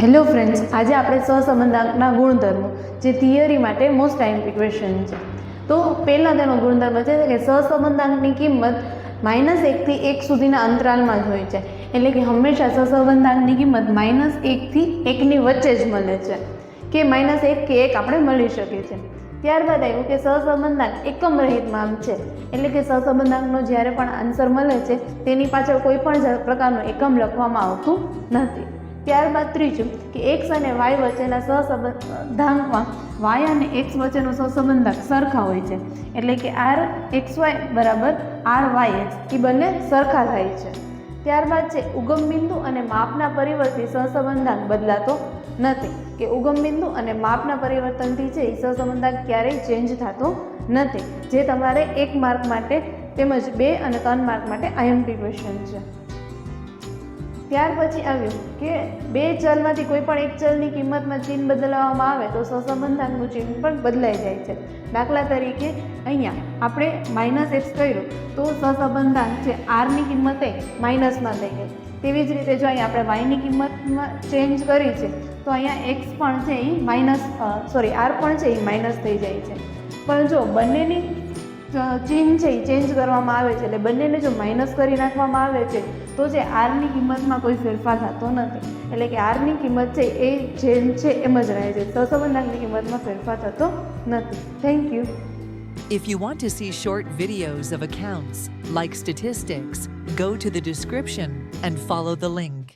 Hello friends, આજે આપણે સહસંબંધાંકના ગુણધર્મો જે થિયરી માટે મોસ્ટ ટાઈમ ક્વેશ્ચન છે. તો પહેલાં તેનો ગુણધર્મ છે કે સહસંબંધાંકની કિંમત -1 થી 1 સુધીના અંતરાલમાં જ હોય છે. એટલે કે હંમેશા સહસંબંધાંકની કિંમત -1 થી 1 ની વચ્ચે જ મળે છે કે -1 કે 1 આપણે મળી શકે છે. ત્યારબાદ આવ્યું કે સહસંબંધાંક એકમ રહિત માપ છે. એટલે કે સહસંબંધાંકનો જ્યારે પણ આન્સર મળે છે તેની પાછળ કોઈ પણ પ્રકારનું એકમ લખવામાં આવતું નથી. ત્યારબાદ ત્રીજું કે x અને y વચ્ચેના સહસંબંધાંકમાં y અને x વચ્ચેનો સહસંબંધાંક સરખા હોય છે. એટલે કે rxy બરાબર ryx એ બંને સરખા થાય છે. ત્યારબાદ છે ઉગમ બિંદુ અને માપના પરિવર્તનથી સહસંબંધાંક બદલાતો નથી. કે ઉગમ બિંદુ અને માપના પરિવર્તનથી છે એ સહસંબંધાંક ક્યારેય ચેન્જ થતો નથી. જે તમારે 1 માર્ક માટે તેમજ 2 અને 3 માર્ક માટે IMP ક્વેશ્ચન છે. ત્યાર પછી આવ્યું કે બે ચલમાંથી કોઈ પણ એક ચલની કિંમતમાં ચિહ્ન બદલવામાં આવે તો સહસંબંધાંકનું ચિહ્ન પણ બદલાઈ જાય છે. દાખલા તરીકે અહીંયા આપણે -x કર્યું તો સહસંબંધાંક છે r ની કિંમતે માઇનસમાં થઈ ગઈ. તેવી જ રીતે જો અહીંયા આપણે y ની કિંમતમાં ચેન્જ કરી છે તો અહીંયા x પણ છે એ r પણ છે એ માઇનસ થઈ જાય છે. પણ જો બંનેની ચિહ્ન છે એ ચેન્જ કરવામાં આવે છે એટલે બંનેને જો માઇનસ કરી નાખવામાં આવે છે તો જે r ની કિંમતમાં કોઈ ફેરફાર થતો નથી. એટલે કે r ની કિંમત છે એ જેમ છે એમ જ રહે છે. સહસંબંધાંકની કિંમતમાં ફેરફાર થતો નથી. Thank you. If you want to see short videos of accounts, like statistics, go to the description and follow the link.